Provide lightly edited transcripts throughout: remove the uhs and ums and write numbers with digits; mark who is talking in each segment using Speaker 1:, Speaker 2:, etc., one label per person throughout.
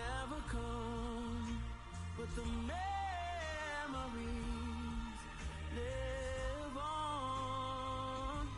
Speaker 1: never come, but the memories live on.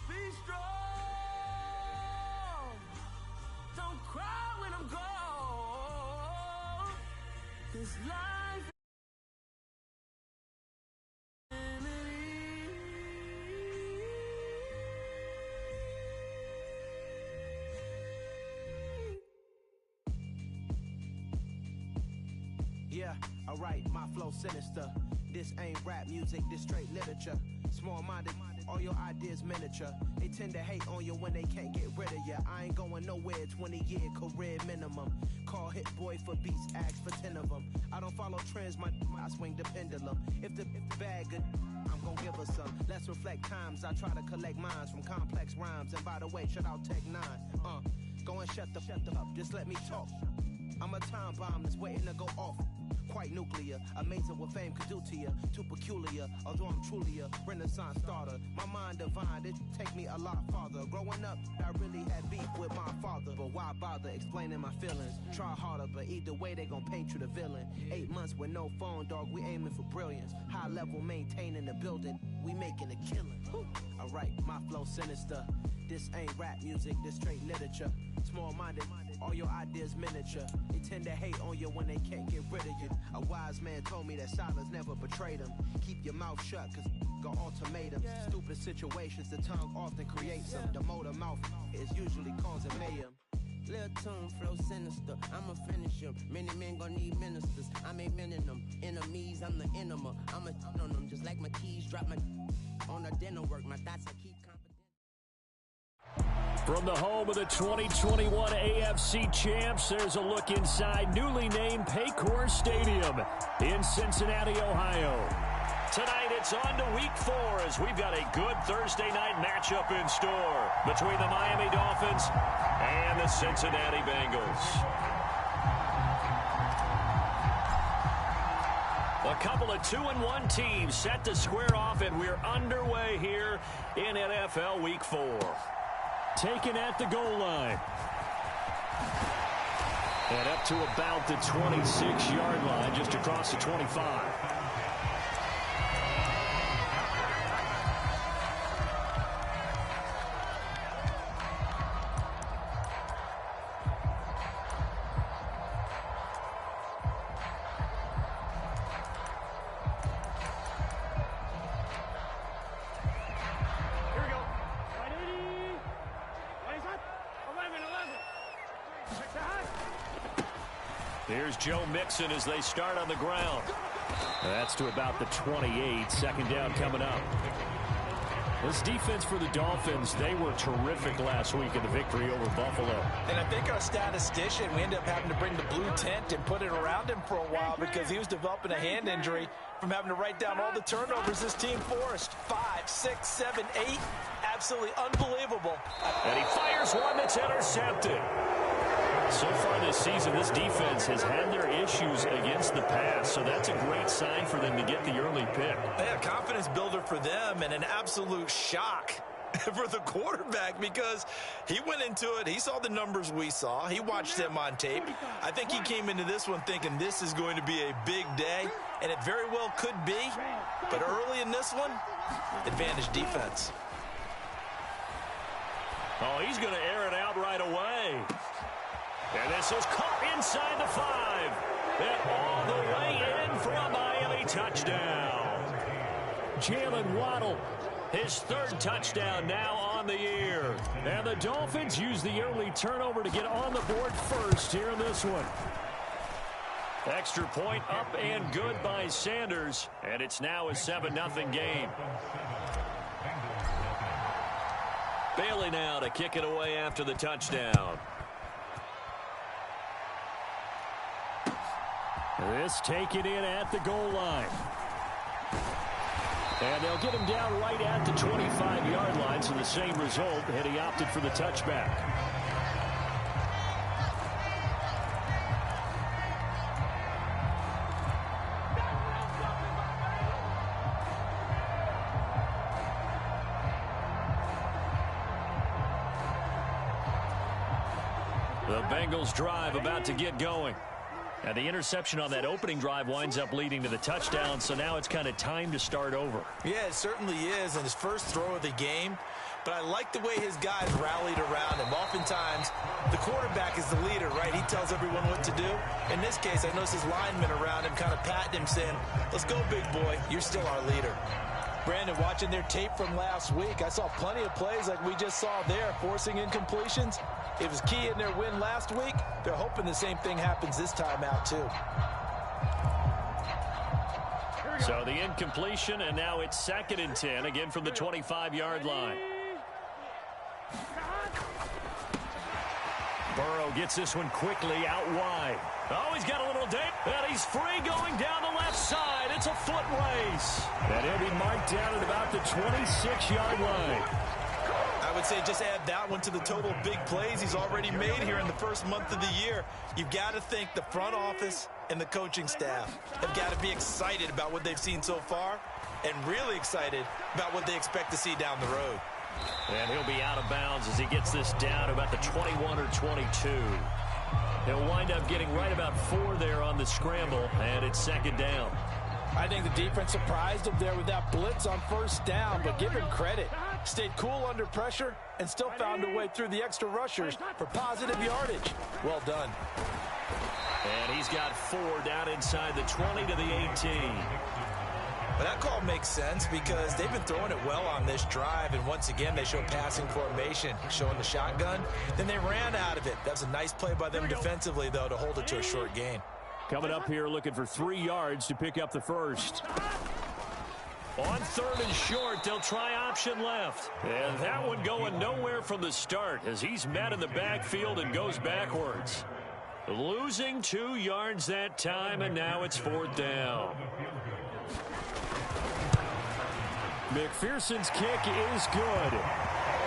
Speaker 1: Be strong, don't cry when I'm gone, 'cause life
Speaker 2: Yeah, alright, my flow sinister. This ain't rap music, this straight literature. Small-minded, all your ideas miniature. They tend to hate on you when they can't get rid of you. I ain't going nowhere, 20-year career minimum. Call Hit Boy for beats, ask for 10 of them. I don't follow trends, I swing the pendulum. If the bag good, I'm gon' give her some. Let's reflect times, I try to collect minds from complex rhymes. And by the way, shout out Tech 9. Go and shut the up, just let me talk. I'm a time bomb that's waiting to go off. Quite nuclear, amazing what fame could do to you. Too peculiar, although I'm truly a renaissance starter. My mind divine, it take me a lot farther. Growing up, I really had beef with my father. But why bother explaining my feelings? Try harder, but either way they gon' paint you the villain. 8 months with no phone, dog, we aiming for brilliance. High level maintaining the building, we making a killing. Alright, my flow sinister. This ain't rap music, this straight literature. Small-minded, all your ideas miniature. They tend to hate on you when they can't get rid of you. A wise man told me that silence never betrayed him. Keep your mouth shut, 'cause got ultimatums. Stupid situations, the tongue often creates them. The motor mouth is usually causing mayhem.
Speaker 3: Lil' tune, flow sinister, I'ma finish him. Many men gon' need ministers, I'm aiming them. Enemies, I'm the enema. I'ma on them, just like my keys, drop my on the dinner work. My thoughts, I keep confident.
Speaker 4: From the home of the 2021 AFC champs, there's a look inside newly named Paycor Stadium in Cincinnati, Ohio. Tonight, it's on to Week 4 as we've got a good Thursday night matchup in store between the Miami Dolphins and the Cincinnati Bengals. A couple of 2-1 teams set to square off, and we're underway here in NFL Week 4. Taken at the goal line. And up to about the 26-yard line, just across the 25. Here's Joe Mixon as they start on the ground. That's to about the 28. Second down coming up. This defense for the Dolphins, they were terrific last week in the victory over Buffalo.
Speaker 5: And I think our statistician, we ended up having to bring the blue tent and put it around him for a while because he was developing a hand injury from having to write down all the turnovers this team forced. 5, 6, 7, 8. Absolutely unbelievable.
Speaker 4: And he fires one that's intercepted. So far this season, this defense has had their issues against the pass, so that's a great sign for them to get the early pick.
Speaker 5: Yeah, confidence builder for them and an absolute shock for the quarterback because he went into it. He saw the numbers we saw. He watched them on tape. I think he came into this one thinking this is going to be a big day, and it very well could be. But early in this one, advantage defense.
Speaker 4: Oh, he's going to air it out right away. And this is caught inside the 5. And all the way in for a Miami touchdown. Jalen Waddle, his 3rd touchdown now on the year. And the Dolphins use the early turnover to get on the board first here in this one. Extra point up and good by Sanders. And it's now a 7-0 game. Bailey now to kick it away after the touchdown. This taken in at the goal line. And they'll get him down right at the 25-yard line, so the same result, and he opted for the touchback. The Bengals drive about to get going. And the interception on that opening drive winds up leading to the touchdown, so now it's kind of time to start over.
Speaker 5: Yeah, it certainly is, and his first throw of the game. But I like the way his guys rallied around him. Oftentimes, the quarterback is the leader, right? He tells everyone what to do. In this case, I noticed his linemen around him kind of patting him, saying, let's go, big boy. You're still our leader.
Speaker 6: Brandon, watching their tape from last week, I saw plenty of plays like we just saw there, forcing incompletions. It was key in their win last week. They're hoping the same thing happens this time out, too.
Speaker 4: So the incompletion, and now it's 2nd and 10, again from the 25-yard line. Burrow gets this one quickly out wide. Oh, he's got a little dip, and he's free going down the left side. It's a foot race. And he'll be marked down at about the 26-yard line.
Speaker 5: I would say just add that one to the total big plays he's already made here in the first month of the year. You've got to think the front office and the coaching staff have got to be excited about what they've seen so far and really excited about what they expect to see down the road.
Speaker 4: And he'll be out of bounds as he gets this down to about the 21 or 22. He'll wind up getting right about 4 there on the scramble, and it's 2nd down.
Speaker 6: I think the defense surprised him there with that blitz on first down, but give him credit. Stayed cool under pressure and still found a way through the extra rushers for positive yardage. Well done.
Speaker 4: And he's got 4 down inside the 20 to the 18.
Speaker 5: But that call makes sense because they've been throwing it well on this drive, and once again they show passing formation, showing the shotgun. Then they ran out of it. That was a nice play by them defensively, though, to hold it to a short gain.
Speaker 4: Coming up here looking for 3 yards to pick up the first. On 3rd and short, they'll try option left. And that one going nowhere from the start as he's met in the backfield and goes backwards. Losing 2 yards that time, and now it's 4th down. McPherson's kick is good.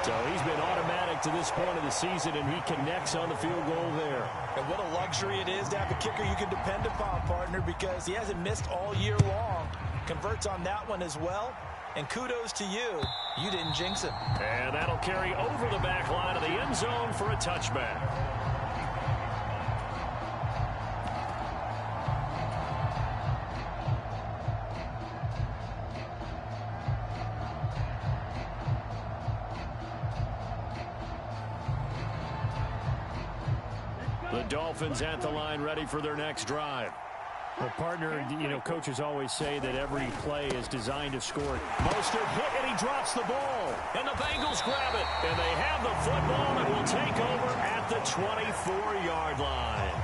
Speaker 4: So he's been automatic to this point of the season, and he connects on the field goal there.
Speaker 6: And what a luxury it is to have a kicker you can depend upon, partner, because he hasn't missed all year long. Converts on that one as well. And kudos to you. You didn't jinx him.
Speaker 4: And that'll carry over the back line of the end zone for a touchback. The Dolphins at the line, ready for their next drive. Well, partner, you know, coaches always say that every play is designed to score. Mostert hit, and he drops the ball. And the Bengals grab it. And they have the football and will take over at the 24-yard line.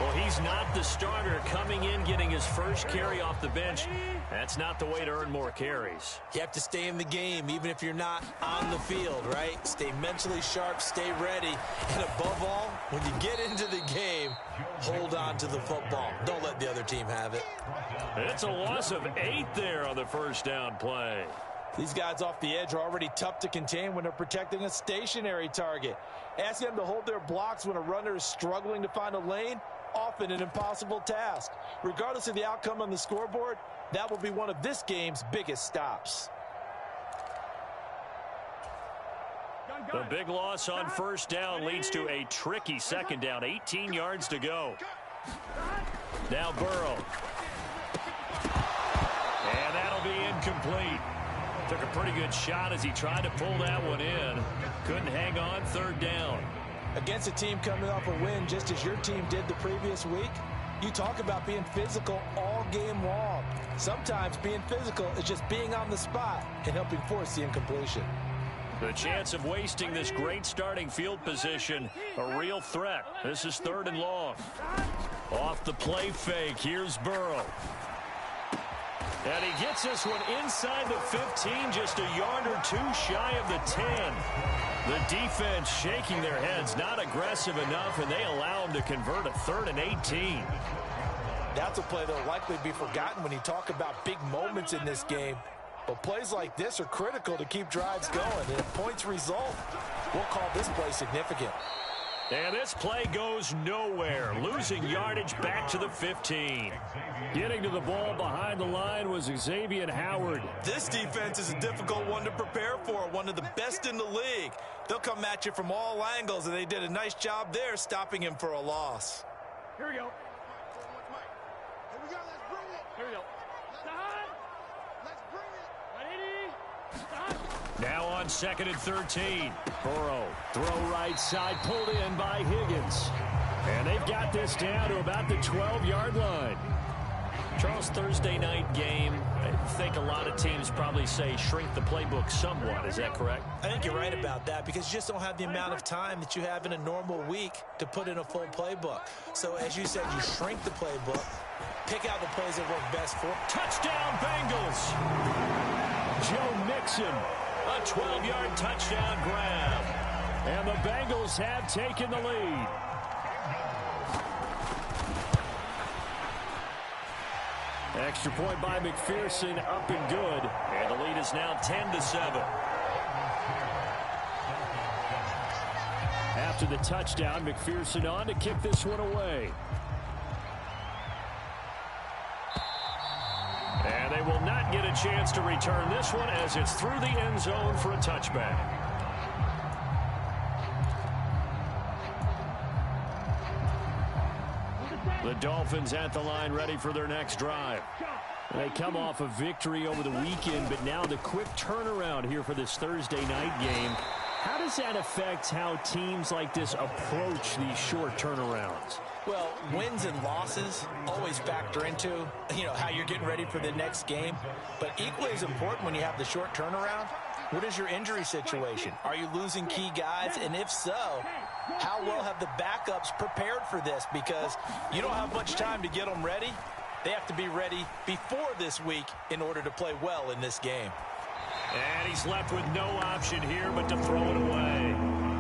Speaker 4: Well, he's not the starter coming in, getting his first carry off the bench. That's not the way to earn more carries.
Speaker 5: You have to stay in the game, even if you're not on the field, right? Stay mentally sharp, stay ready. And above all, when you get into the game, hold on to the football. Don't let the other team have it.
Speaker 4: It's a loss of 8 there on the first down play.
Speaker 6: These guys off the edge are already tough to contain when they're protecting a stationary target. Ask them to hold their blocks when a runner is struggling to find a lane, often an impossible task. Regardless of the outcome on the scoreboard, that will be one of this game's biggest stops.
Speaker 4: The big loss on first down leads to a tricky 2nd down. 18 yards to go. Now Burrow. And that'll be incomplete. Took a pretty good shot as he tried to pull that one in. Couldn't hang on 3rd down.
Speaker 6: Against a team coming off a win just as your team did the previous week, you talk about being physical all game long. Sometimes being physical is just being on the spot and helping force the incompletion.
Speaker 4: The chance of wasting this great starting field position, a real threat. This is 3rd and long. Off the play fake, here's Burrow. And he gets this one inside the 15, just a yard or 2 shy of the 10. The defense shaking their heads, not aggressive enough, and they allow him to convert a 3rd and 18.
Speaker 6: That's a play that will likely be forgotten when you talk about big moments in this game. But plays like this are critical to keep drives going. And if points result, we'll call this play significant.
Speaker 4: And this play goes nowhere. Losing yardage back to the 15. Getting to the ball behind the line was Xavier Howard.
Speaker 5: This defense is a difficult one to prepare for, one of the best in the league. They'll come at you from all angles, and they did a nice job there stopping him for a loss.
Speaker 7: Here we go. Here we go. Stop. Let's bring it. Stop.
Speaker 4: Now on 2nd and 13. Burrow, throw right side, pulled in by Higgins. And they've got this down to about the 12-yard line. Charles, Thursday night game, I think a lot of teams probably say shrink the playbook somewhat. Is that correct?
Speaker 5: I think you're right about that because you just don't have the amount of time that you have in a normal week to put in a full playbook. So as you said, you shrink the playbook, pick out the plays that work best for.
Speaker 4: Touchdown, Bengals! Joe Mixon, a 12-yard touchdown grab. And the Bengals have taken the lead. Extra point by McPherson, up and good. And the lead is now 10-7. After the touchdown, McPherson on to kick this one away. And they will not get a chance to return this one as it's through the end zone for a touchback. The Dolphins at the line ready for their next drive. They come off a victory over the weekend, but now the quick turnaround here for this Thursday night game. How does that affect how teams like this approach these short turnarounds?
Speaker 5: Well, wins and losses always factor into, how you're getting ready for the next game. But equally as important when you have the short turnaround, what is your injury situation? Are you losing key guys? And if so, how well have the backups prepared for this? Because you don't have much time to get them ready. They have to be ready before this week in order to play well in this game.
Speaker 4: And he's left with no option here but to throw it away.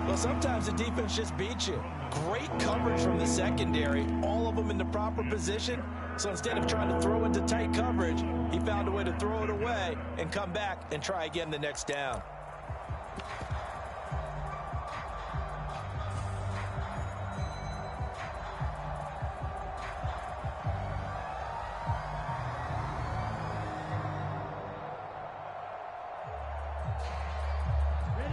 Speaker 5: Well, sometimes the defense just beats you. Great coverage from the secondary, all of them in the proper position. So instead of trying to throw into tight coverage, he found a way to throw it away and come back and try again the next down.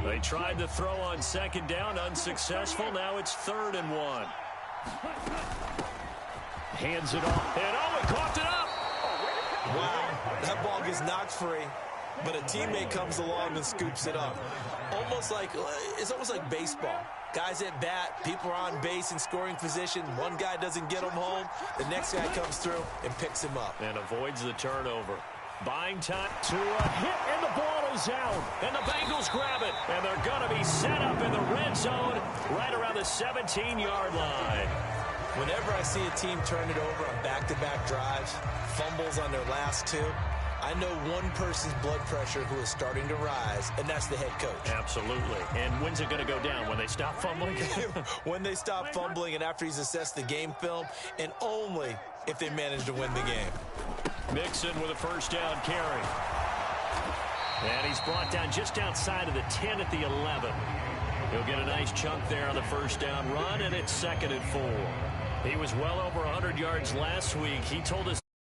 Speaker 4: They tried to throw on second down, unsuccessful. Now it's 3rd and 1. Hands it off. And he coughed it up.
Speaker 5: Wow, that ball gets knocked free, but a teammate comes along and scoops it up. It's almost like baseball. Guys at bat, people are on base in scoring position. One guy doesn't get him home. The next guy comes through and picks him up.
Speaker 4: And avoids the turnover. Buying time to a hit, and the ball is out. And the Bengals grab it. And they're going to be set up in the red zone right around the 17-yard line.
Speaker 5: Whenever I see a team turn it over on back-to-back drives, fumbles on their last two, I know one person's blood pressure who is starting to rise, and that's the head coach.
Speaker 4: Absolutely. And when's it going to go down? When they stop fumbling?
Speaker 5: When they stop fumbling and after he's assessed the game film, and only if they manage to win the game.
Speaker 4: Mixon with a first down carry. And he's brought down just outside of the 10 at the 11. He'll get a nice chunk there on the first down run, and it's 2nd and 4. He was well over 100 yards last week. He told us